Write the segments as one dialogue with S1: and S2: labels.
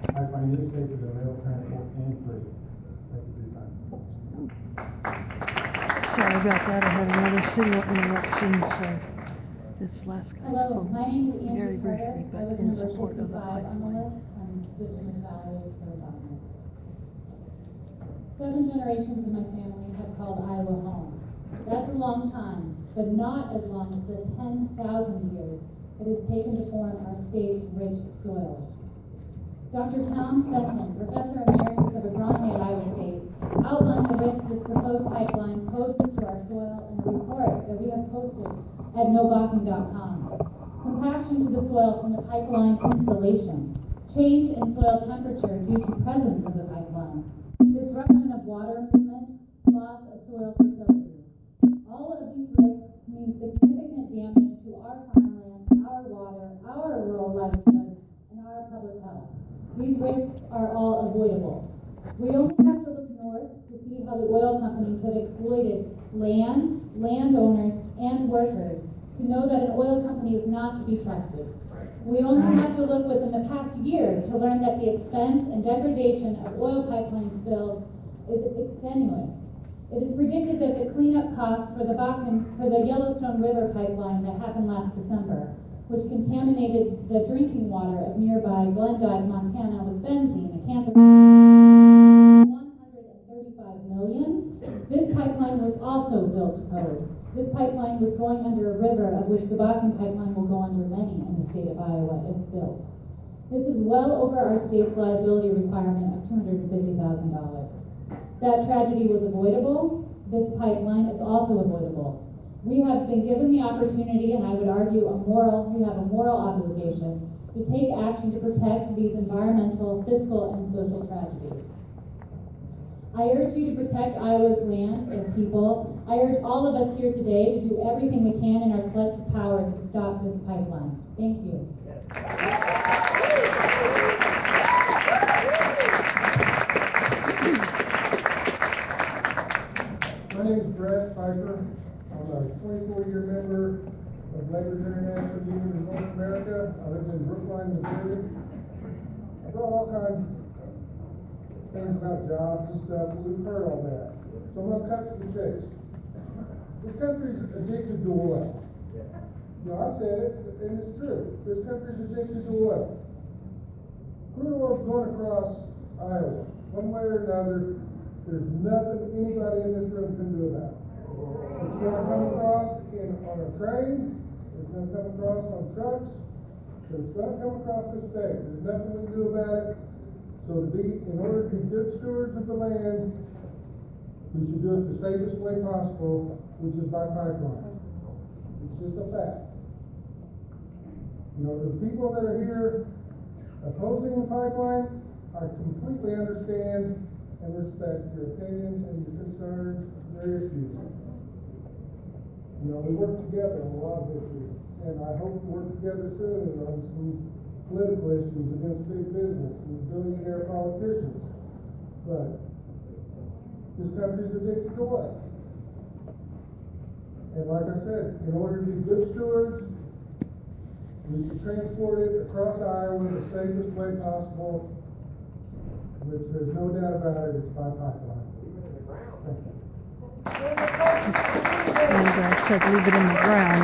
S1: Pipeline is safer than rail transport and freight. Thank you for your time.
S2: Sorry about that. I had another signal interruption, so this last guy
S3: Hello,
S2: spoke
S3: my name is Angie
S2: very
S3: Carter.
S2: briefly,
S3: I
S2: but
S3: was
S2: in
S3: number
S2: support of the
S3: 65 on the
S2: pipeline.
S3: list. I'm switching with Valerie for the bottom. 7 generations of my family have called Iowa home. That's a long time, but not as long as the 10,000 years it has taken to form our state's rich soils. Dr. Tom Fenton, Professor Emeritus of Agronomy at Iowa State, outlined the risks this proposed pipeline poses to our soil in a report that we have posted at nobakken.com. Compaction to the soil from the pipeline installation, change in soil temperature due to presence of the pipeline, disruption of water movement, loss of soil fertility. All of these risks mean significant damage to our farmland, our water, our rural livelihood, and our public health. These risks are all avoidable. We only have to look north to see how the oil companies have exploited land, landowners, and workers to know that an oil company is not to be trusted. We only have to look within the past year to learn that the expense and degradation of oil pipeline spills is extenuous. It is predicted that the cleanup costs for the Yellowstone River pipeline that happened last December, which contaminated the drinking water of nearby Glendive, Montana with benzene, a cancer, $135 million. This pipeline was also built to code. This pipeline was going under a river of which the Bakken pipeline will go under many in the state of Iowa if built. This is well over our state's liability requirement of $250,000. That tragedy was avoidable. This pipeline is also avoidable. We have been given the opportunity, and I would argue we have a moral obligation to take action to protect these environmental, fiscal, and social tragedies. I urge you to protect Iowa's land and people. I urge all of us here today to do everything we can in our collective power to stop this pipeline. Thank you.
S4: My name is Brett Pfeiffer. I'm a 24-year member of Labor International Union of North America. I live in Brookline, Missouri. I brought all kinds of things about jobs and stuff, but we've heard all that. So I'm going to cut to the chase. This country's addicted to oil. You know, I said it, and it's true. This country's addicted to oil. Crude oil's going across Iowa. One way or another, there's nothing anybody in this room can do about it. It's going to come across on a train. It's going to come across on trucks. So it's going to come across the state. There's nothing we can do about it. So in order to be good stewards of the land, we should do it the safest way possible, which is by pipeline. It's just a fact. You know, the people that are here opposing the pipeline, I completely understand and respect your opinions and your concerns, your issues. You know, we work together on a lot of issues, and I hope to work together soon on some political issues against big business and billionaire politicians. But this country's addicted to oil. And like I said, in order to be good stewards, we should transport it across Iowa the safest way possible, which there's no doubt about it, it's by pipeline. Thank you.
S2: And I said leave it in the ground.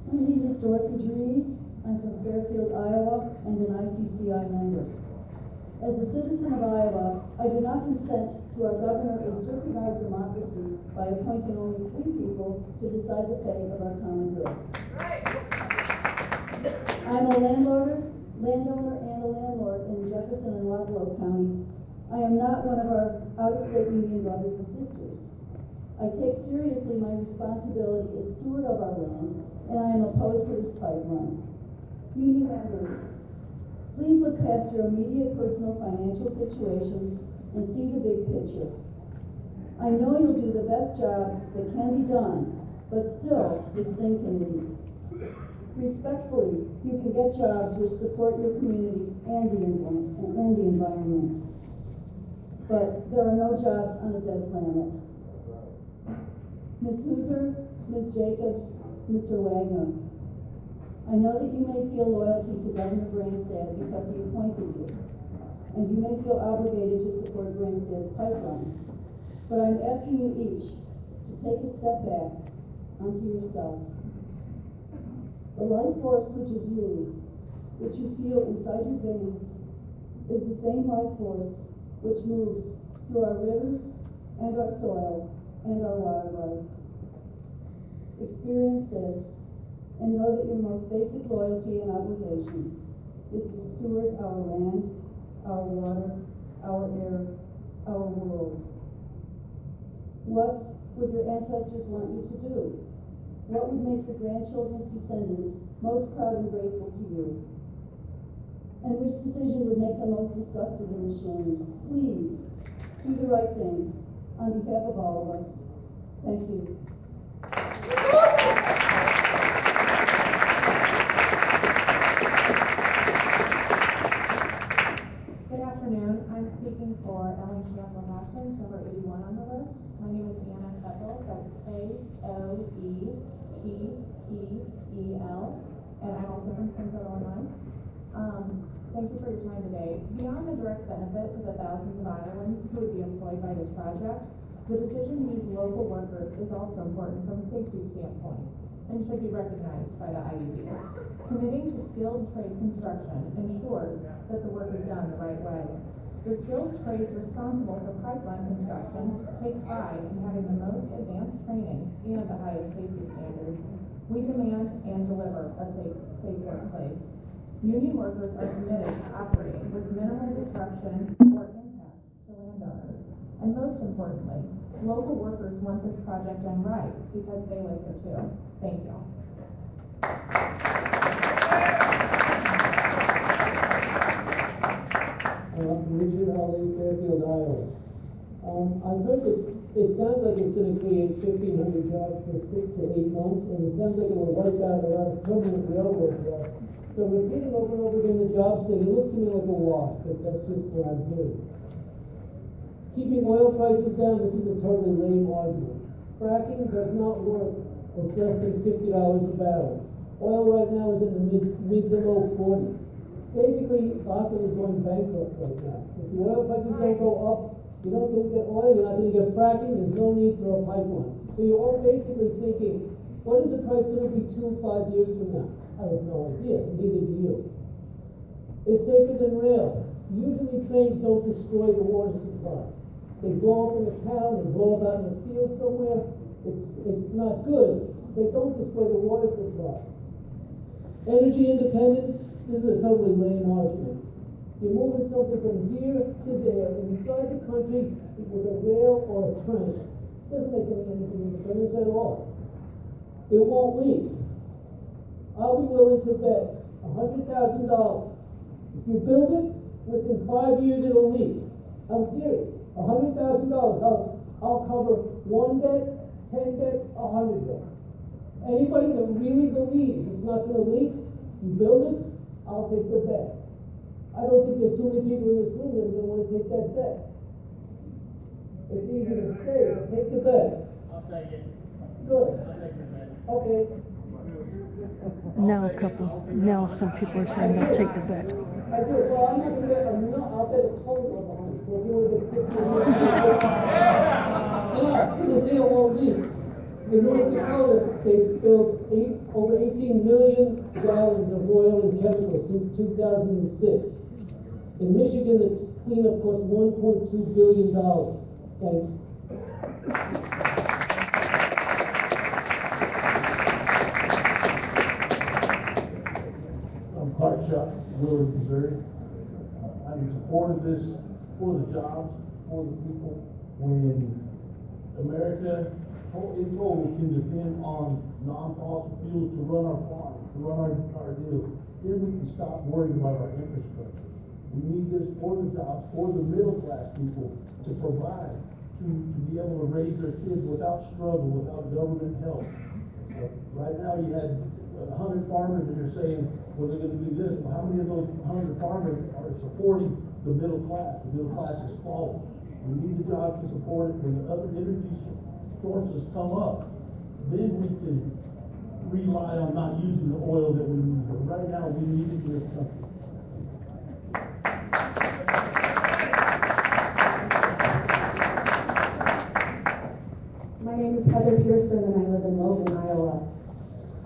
S5: My name is Dorothy Dries. I'm from Fairfield, Iowa, and an ICCI member. As a citizen of Iowa, I do not consent to our governor usurping our democracy by appointing only 3 people to decide the fate of our common good. I'm a landowner, and a landlord in Jefferson and Wapello counties. I am not one of our out-of-state Indian brothers and sisters. I take seriously my responsibility as steward of our land, and I am opposed to this pipeline. Union members, please look past your immediate personal financial situations and see the big picture. I know you'll do the best job that can be done, but still, this thing can leak. Respectfully, you can get jobs which support your communities and the environment. But there are no jobs on a dead planet. Ms. Hooser, Ms. Jacobs, Mr. Wagner. I know that you may feel loyalty to Governor Branstad because he appointed you, and you may feel obligated to support Branstad's pipeline. But I'm asking you each to take a step back onto yourself. The life force which is you, which you feel inside your veins, is the same life force which moves through our rivers and our soil and our wildlife. Experience this and know that your most basic loyalty and obligation is to steward our land, our water, our air, our world. What would your ancestors want you to do? What would make your grandchildren's descendants most proud and grateful to you? And which decision would make them most disgusted and ashamed? Please, do the right thing on behalf of all of us. Thank you.
S6: Good afternoon. I'm speaking for Ellen Shamble Hashins, number 81 on the list. My name is Anna Keppel. That's Koeppel, and I'm also from Springfield, Illinois. Thank you for your time today. Beyond the direct benefit to the thousands of Iowans who would be employed by this project, the decision to use local workers is also important from a safety standpoint and should be recognized by the IUB. Committing to skilled trade construction ensures that the work is done the right way. The skilled trades responsible for pipeline construction take pride in having the most advanced training and the highest safety standards. We demand and deliver a safe workplace. Union workers are committed to operating with minimal disruption or impact to landowners. And most importantly, local workers want this project done right because they live here too. Thank you.
S7: Richard Hawley, Fairfield, Iowa. I've heard that it sounds like it's going to create 1,500 jobs for 6 to 8 months, and it sounds like it will wipe out a lot of permanent railroad jobs. So repeating over and over again the jobs thing, it looks to me like a wash, but that's just what I'm hearing. Keeping oil prices down, this is a totally lame argument. Fracking does not work at less than $50 a barrel. Oil right now is in the mid to low 40s. Basically, Bakken is going bankrupt right now. If the oil prices don't go up, you don't get oil, you're not going to get fracking, there's no need for a pipeline. So you're all basically thinking, what is the price going to be 2 or 5 years from now? I have no idea, neither do you. It's safer than rail. Usually trains don't destroy the water supply. They blow up in a town, they blow up out in a field somewhere. It's not good. They don't destroy the water supply. Energy independence, this is a totally lame argument. You're moving something from here to there inside the country with a rail or a train. Doesn't make any energy independence at all. It won't leak. I'll be willing to bet $100,000. If you build it, within 5 years it'll leak. I'm serious. $100,000. I'll cover 1 bet, 10 bets, 100 bets. Anybody that really believes it's not going to leak, you build it, I'll take the bet. I don't think there's too many people in this room that are going to want to take that bet. It's easy to say, take the bet.
S8: I'll take it.
S7: Good.
S8: I'll take the bet.
S7: Okay.
S2: Now some people are saying they'll take the bet.
S7: I do. Well, I'm not going to bet. I'll bet a total of 100. So if you want to bet 50, because they won't leak. In North Dakota, they've spilled over 18 million gallons of oil and chemicals since 2006. In Michigan, the cleanup cost $1.2 billion. Thanks.
S9: I'm Clark Shuck, Willard, Missouri. I'm in support of this for the jobs, for the people. When America in total can depend on non-fossil fuels to run our farms, to run our deals, then we can stop worrying about our infrastructure. We need this for the jobs, for the middle class people to provide, to be able to raise their kids without struggle, without government help. So right now you had 100 farmers that are saying, well, they're going to do this. Well, how many of those 100 farmers are supporting the middle class? The middle class is falling. We need the jobs to support it. When the other energy sources come up, then we can rely on not using the oil that we need, but right now we need it in this country.
S6: My name is Heather Pearson and I live in Logan, Iowa.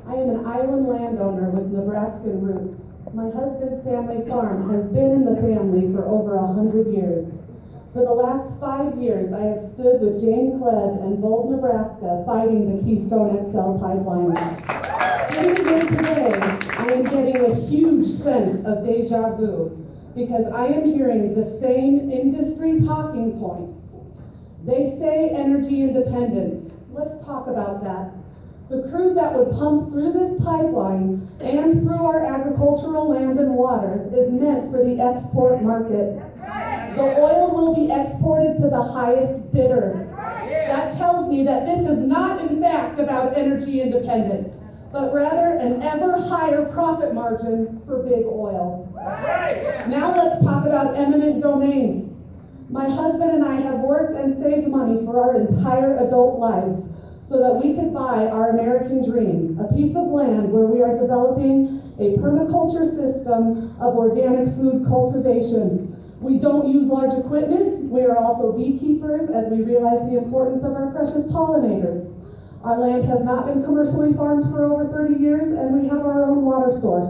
S6: I am an Iowan landowner with Nebraskan roots. My husband's family farm has been in the family for over 100 years. For the last 5 years, I have stood with Jane Klebb and Bold, Nebraska, fighting the Keystone XL pipeline. Sitting here today, I am getting a huge sense of deja vu because I am hearing the same industry talking points. They say energy independence. Let's talk about that. The crude that would pump through this pipeline and through our agricultural land and water is meant for the export market. The oil will be exported to the highest bidder. That tells me that this is not, in fact, about energy independence, but rather an ever higher profit margin for big oil. Now let's talk about eminent domain. My husband and I have worked and saved money for our entire adult lives so that we could buy our American dream, a piece of land where we are developing a permaculture system of organic food cultivation. We don't use large equipment. We are also beekeepers as we realize the importance of our precious pollinators. Our land has not been commercially farmed for over 30 years, and we have our own water source.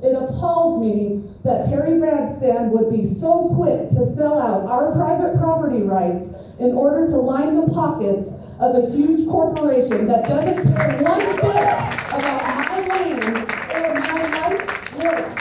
S6: It appalls me that Terry Radstand would be so quick to sell out our private property rights in order to line the pockets of a huge corporation that doesn't care one bit about my land or my life's work.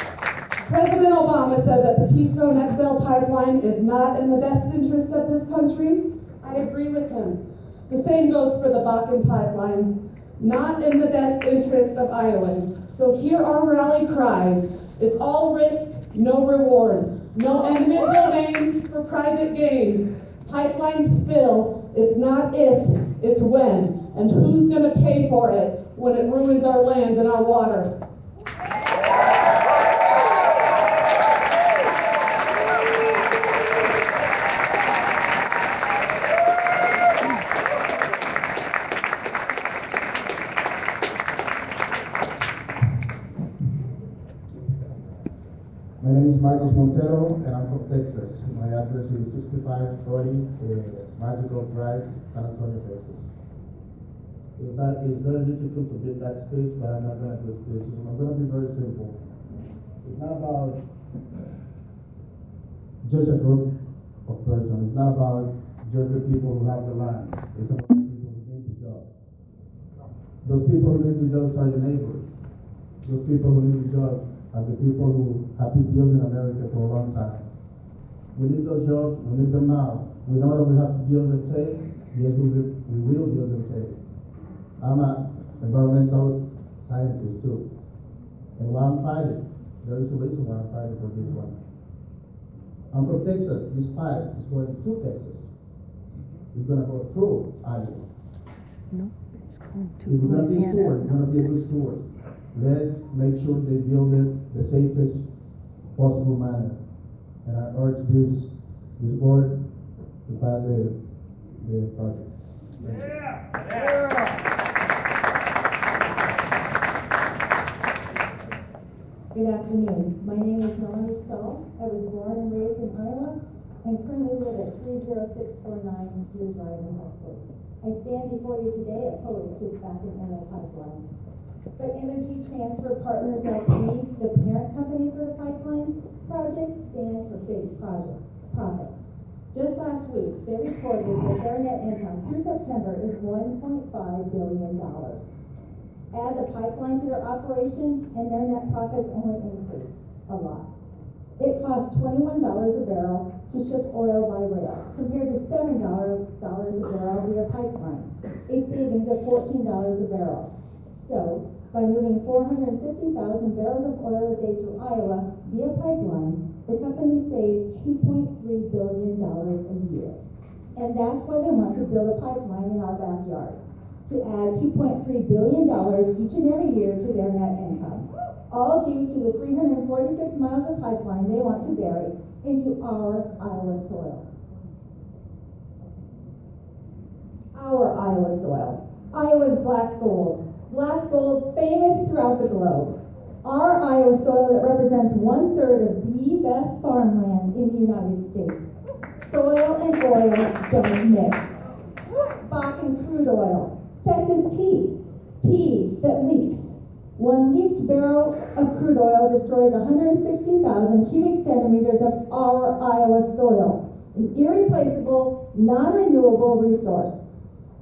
S6: President Obama said that the Keystone XL pipeline is not in the best interest of this country. I agree with him. The same goes for the Bakken pipeline. Not in the best interest of Iowans. So here are rally cries. It's all risk, no reward. No eminent domain for private gain. Pipeline spill, it's not if, it's when. And who's gonna pay for it when it ruins our land and our water?
S8: My name is Marcos Montero, and I'm from Texas. My address is 6540 Magical Drive, San Antonio, Texas. It's very difficult to build that speech, but I'm not going to do a speech. I'm going to be very simple. It's not about just a group of persons. It's not about just the people who have the land. It's about the people who need the jobs. Those people who need the jobs are your neighbors. Those people who need the jobs are the people who have been building America for a long time. We need those jobs, we need them now. We know that we have to build them safe. Yes, we will build them safe. I'm an environmental scientist too. And why I'm fighting, there is a reason why I'm fighting for this one. I'm from Texas. This fight is going to Texas. It's going to go through Iowa.
S2: No, it's going to
S8: If we're going to be
S2: Louisiana.
S8: steward, we're going to be a good steward. Let's make sure they build it the safest possible manner. And I urge this board to pass the project.
S10: Good afternoon. My name is Melanie Stahl. I was born and raised in Iowa and currently live at 30649 Deer Drive in Huxley. I stand before you today opposed to the Bakken Oil Pipeline. But Energy Transfer Partners LP, the parent company for the pipeline project, stands for big profit. Just last week, they reported that their net income through September is $1.5 billion. Add the pipeline to their operations, and their net profits only increase a lot. It costs $21 a barrel to ship oil by rail, compared to $7 a barrel via pipeline, a savings of $14 a barrel. So, by moving 450,000 barrels of oil a day through Iowa via pipeline, the company saves $2.3 billion a year. And that's why they want to build a pipeline in our backyard, to add $2.3 billion each and every year to their net income, all due to the 346 miles of pipeline they want to bury into our Iowa soil. Our Iowa soil. Iowa's black gold. Black gold famous throughout the globe. Our Iowa soil that represents 1/3 of the best farmland in the United States. Soil and oil don't mix. Bakken crude oil. Texas tea that leaks. 1 leaked barrel of crude oil destroys 160,000 cubic centimeters of our Iowa soil, an irreplaceable, non-renewable resource.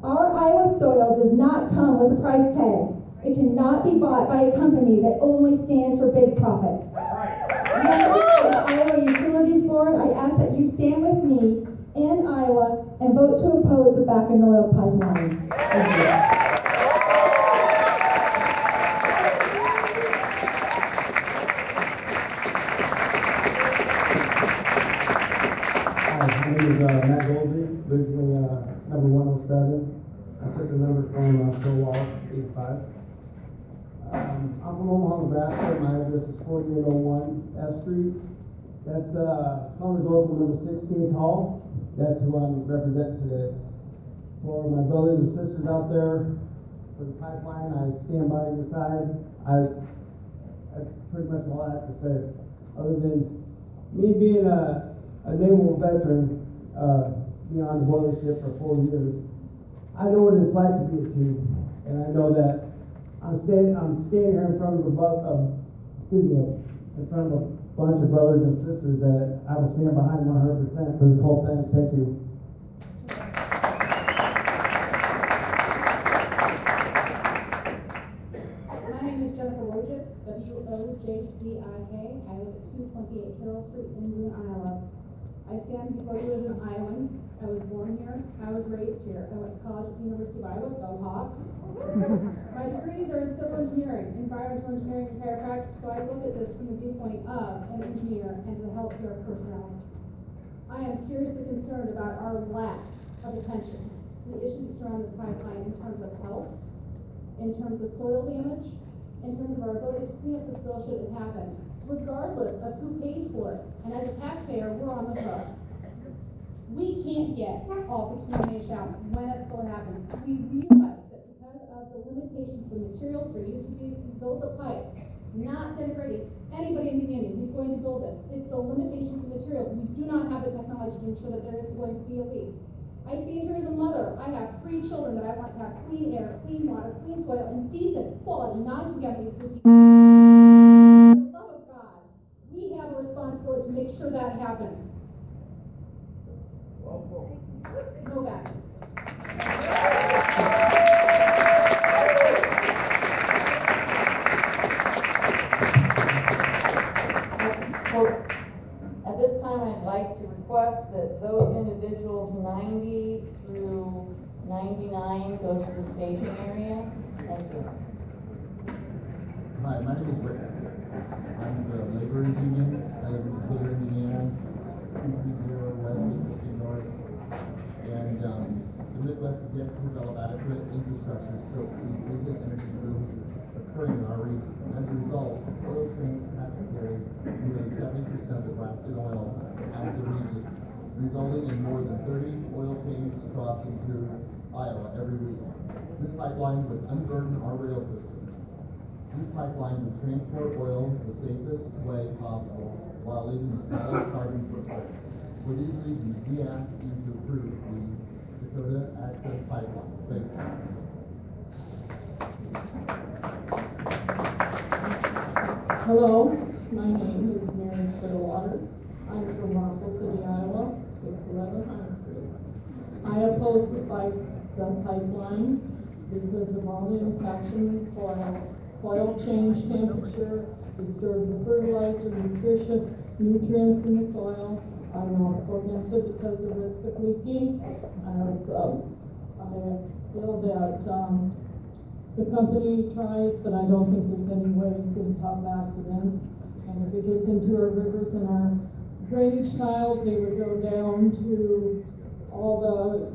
S10: Our Iowa soil does not come with a price tag. It cannot be bought by a company that only stands for big profits. Members of the Iowa Utilities Board, I ask that you stand with me and Iowa and vote to oppose the Bakken oil pipeline. Thank you.
S11: My name is Matt Goldie, originally number 107. I took the number from Stonewall 85. I'm from Omaha, Nebraska. My address is 4801 F Street. That's Farmers Local number 16 Hall. That's who I'm representing today. For my brothers and sisters out there, for the pipeline, I stand by your side. That's pretty much all I have to say. Other than me being a naval veteran, being on the boiler ship for 4 years, I know what it's like to be a team, and I know that I'm standing here in front of in front of a bunch of brothers and sisters that I will stand behind 100% for this whole thing. Thank you.
S12: My name is Jennifer Wojcik, Wojcik. I live at 228 Carroll Street in Boone, Iowa. I stand before you as an Iowan. I was born here. I was raised here. I went to college at the University of Iowa. Go Hawks. My degrees are in civil engineering, environmental engineering, and chiropractic, so I look at this from the viewpoint of an engineer and the healthcare personnel. I am seriously concerned about our lack of attention to the issues that surround this pipeline in terms of health, in terms of soil damage, in terms of our ability to clean up this spill should it happen, regardless of who pays for it. And as a taxpayer, we're on the hook. We can't get all the contamination out when a spill happens. We realize that because of the limitations of the materials that are used to build the pipe, not denigrating anybody in the union who's going to build this. It's the limitations of materials. We do not have the technology to ensure that there is going to be a leak. I stand here as a mother. I have 3 children that I want to have clean air, clean water, clean soil, and decent, quality, non-contaminated food. For the love of God, we have a responsibility to make sure that happens. No back.
S13: Well, at this time, I'd like to request that those individuals 90 through 99 go to the staging area. Thank you.
S14: Hi, my name is Rick. I'm the laborers union. I live in Decatur, Indiana, 230 West, 60 North. And the Midwest is yet to develop adequate infrastructure to cope with the recent energy boom occurring in our region. As a result, oil trains have to carry nearly 70% of the blasted oil out of the region, resulting in more than 30 oil tanks crossing through Iowa every week. This pipeline would unburden our rail system. This pipeline would transport oil the safest way possible while leaving a solid carbon footprint. For these reasons, we ask you to approve the Dakota Access Pipeline. Thank you.
S15: Hello, my name is Mary Clearwater. I'm from Rockville City, Iowa, 611 High Street. I oppose the pipeline because of all the impaction in soil. Soil change temperature disturbs the fertilizer, nutrients in the soil. I'm also against it because of risk of leaking. I feel that the company tries, but I don't think there's any way it can stop accidents. And if it gets into our rivers and our drainage tiles, they would go down to all the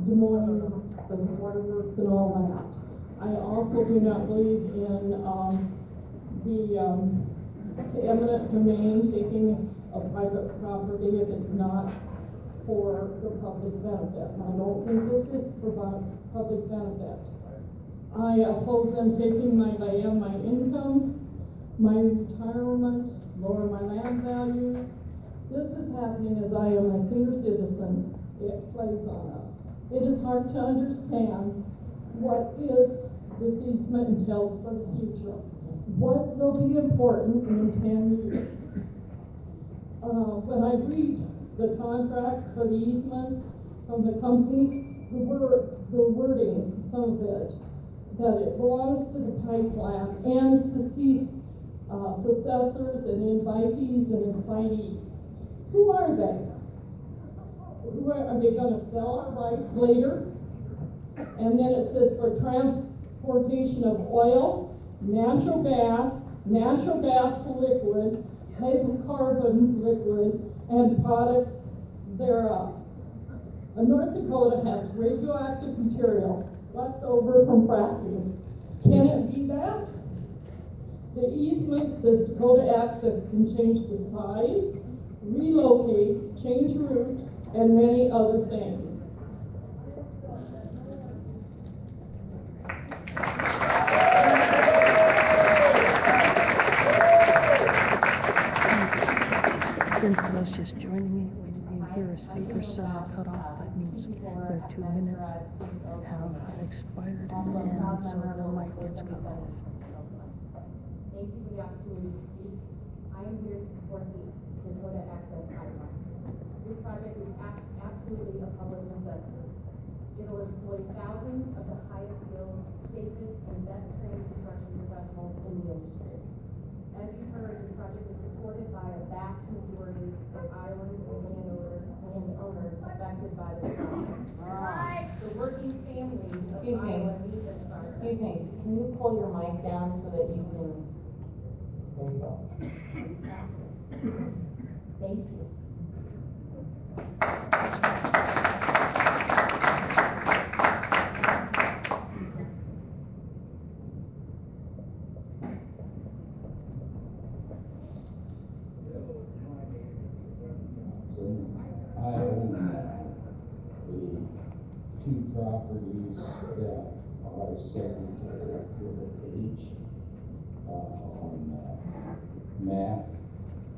S15: Des Moines, the waterworks and all that. I also do not believe in the eminent domain, taking a private property if it's not for the public benefit. And I don't think this is for public benefit. I oppose them taking my land, my income, my retirement, lower my land values. This is happening as I am a senior citizen. It plays on us. It is hard to understand what is this easement entails for the future. What will be important in 10 years? When I read the contracts for the easements from the company, the wording, some of it, that it belongs to the pipeline and successors and invitees and assignees. Who are they? Are they going to sell our rights later? And then it says for transportation of oil, natural gas liquid, hydrocarbon liquid, and products thereof. North Dakota has radioactive material left over from fracking. Can it be that? The easement says Dakota Access can change the size, relocate, change route, and many other things.
S2: Again, for those just joining me, when you hear a speaker suddenly cut off, that means their 2 minutes have expired, and so the mic gets cut off.
S6: Thank you for the opportunity to speak. I am here to support the Dakota Access Pipeline. This project is absolutely a public necessity. It will employ thousands of the highest skilled, safest, and best trained construction professionals in the industry. As you heard, this project is supported by a vast majority of Iowans and landowners affected by this project. The working families of Iowa need this project.
S13: Excuse me, can you pull your mic down so that you can?
S6: Thank you.
S16: I own the 2 properties that are subject to Exhibit H on map.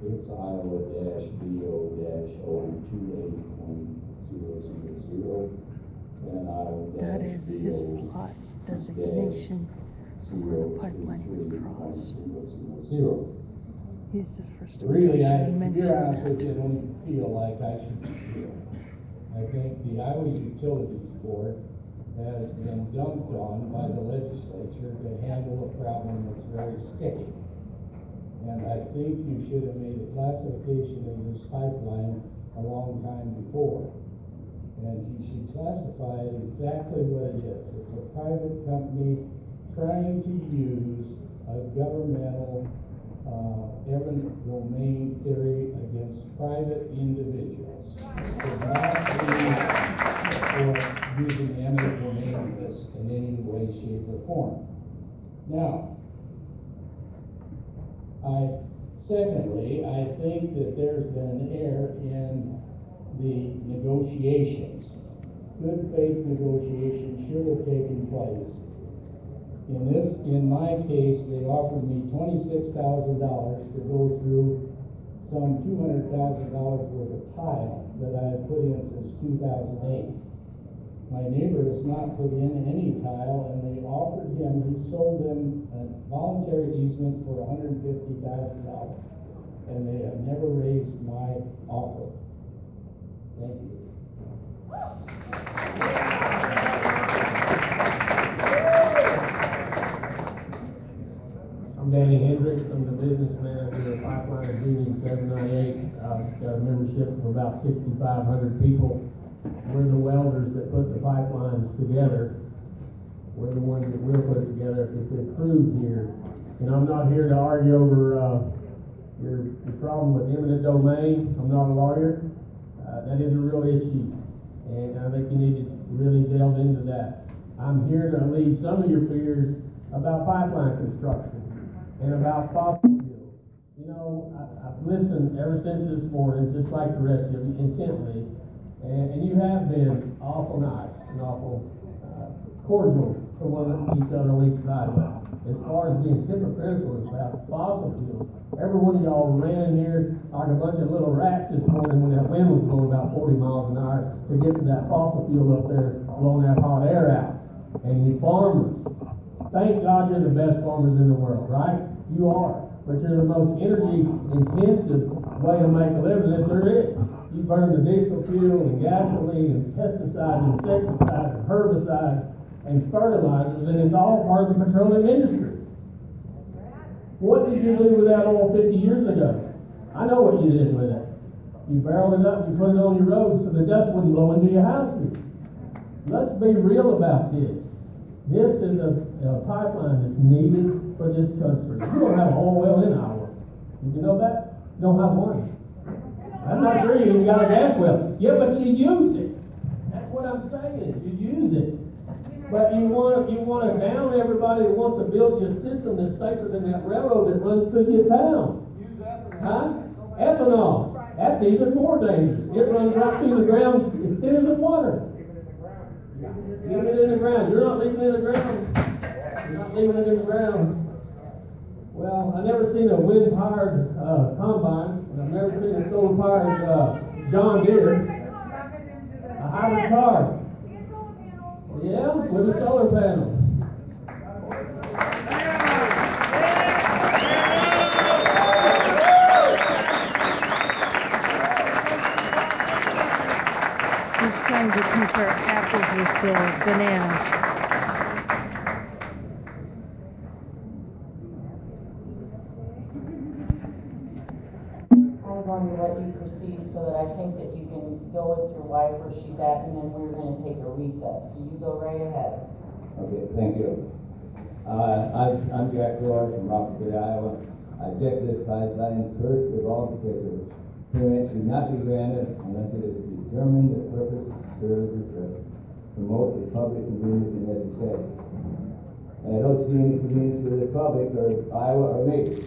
S16: It's Iowa-BO-028.000 and Iowa-BO.
S2: That is his plot designation where the pipeline would cross. He's the first
S16: Really,
S2: person he
S16: to be
S2: mentioned
S16: honest
S2: that.
S16: with you, I don't even feel like I should be here. I think the Iowa Utilities Board has been dumped on by the legislature to handle a problem that's very sticky. And I think you should have made a classification of this pipeline a long time before. And you should classify it exactly what it is. It's a private company trying to use a governmental eminent domain theory against private individuals. It does not mean for using eminent domain in any way, shape, or form. Now, secondly, I think that there's been an error in the negotiations. Good faith negotiations should have taken place. In my case, they offered me $26,000 to go through some $200,000 worth of tile that I had put in since 2008. My neighbor has not put in any tile, and they offered him, he sold them a voluntary easement for $150,000, and they have never raised my offer. Thank you.
S17: I'm Danny Hendricks. I'm the business manager of Pipeline Union 798. I've got a membership of about 6,500 people. We're the welders that put the pipelines together. We're the ones that will put it together if it's approved here. And I'm not here to argue over your problem with eminent domain. I'm not a lawyer. That is a real issue. And I think you need to really delve into that. I'm here to alleviate some of your fears about pipeline construction and about fossil fuels. You know, I've listened ever since this morning, just like the rest of you, intently. And you have been awful nice and awful cordial each other on each side. But as far as being hypocritical about fossil fuels, every one of y'all ran in here like a bunch of little rats this morning when that wind was blowing about 40 miles an hour to get to that fossil fuel up there, blowing that hot air out. And you farmers, thank God you're the best farmers in the world, right? You are. But you're the most energy intensive way to make a living that there is. You burn the diesel fuel and gasoline and pesticides and insecticides and herbicides and fertilizers, and it's all part of the petroleum industry. What did you do with that oil 50 years ago? I know what you did with it. You barreled it up, you put it on your road so the dust wouldn't blow into your houses. Let's be real about this. This is a pipeline that's needed for this country. We don't have an oil well in Iowa. Did you know that? You don't have one. I'm not sure you even got a gas well. Yeah, but you use it. That's what I'm saying. You use it. But you want to down everybody who wants to build you a system that's safer than that railroad that runs through your town. Huh? Ethanol. That's even more dangerous. It runs right through the ground as thin as the water. Leave it in the ground. You're not leaving it in the ground. You're not leaving it in the ground. Well, I've never seen a wind-powered combine. I've never seen a solar-powered John Deere. A hybrid car. Yeah, with a solar panel.
S2: He's trying to compare apples with bananas.
S13: I'm going to let you proceed so that I think that you can go with your wife where she's at, and then we're going to take a recess. So you go right ahead.
S18: Okay, thank you. I'm Jack Roy from Rock City, Iowa. I object to this pipeline first of all because the permit should not be granted unless it is determined the purpose of services to promote the public convenience and necessity. And I don't see any convenience for the public or Iowa or me.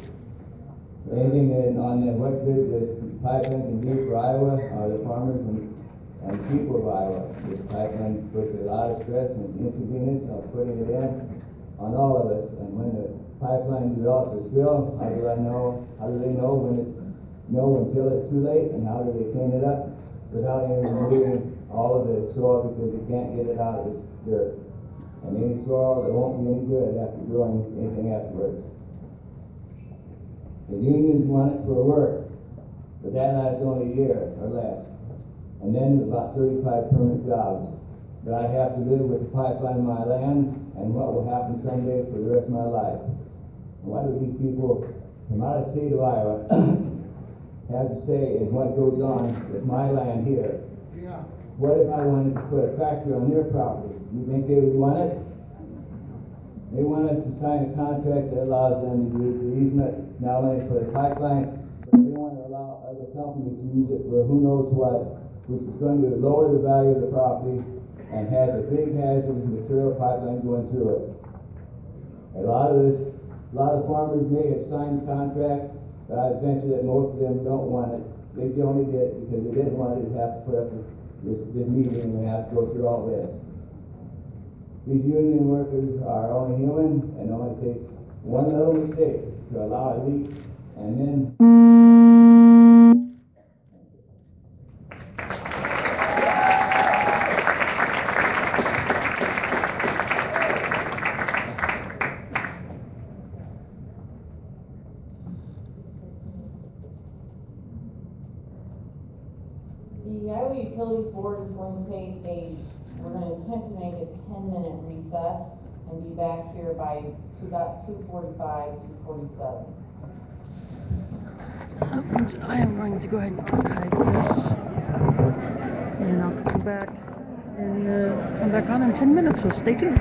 S18: Anything on what good this pipeline can do for Iowa or the farmers and people of Iowa. This pipeline puts a lot of stress and inconvenience on putting it in on all of us. And when the pipeline develops a spill, how do they know until it's too late? And how do they clean it up without even removing all of the soil because you can't get it out of this dirt? And any soil that won't be any good after growing anything afterwards. The unions want it for work, but that lasts only a year or less. And then about 35 permanent jobs. But I have to live with the pipeline in my land and what will happen someday for the rest of my life. And what do these people from out of state of Iowa have to say in what goes on with my land here? Yeah. What if I wanted to put a factory on their property? You think they would want it? They want us to sign a contract that allows them to use the easement not only for the pipeline, but they want to allow other companies to use it for who knows what, which is going to lower the value of the property and has a big hazardous material pipeline going through it. A lot of farmers may have signed contracts, but I venture that most of them don't want it. They only did because they didn't want it to have to put up this meeting and have to go through all this. These union workers are only human and only takes one little mistake to allow a leak and then
S13: The Iowa Utilities Board is going to we're going to attempt to make a 10-minute recess and be back here by 2:45, 2:47.
S2: I am going to go ahead and archive this, and I'll come back on in 10 minutes, so stay tuned.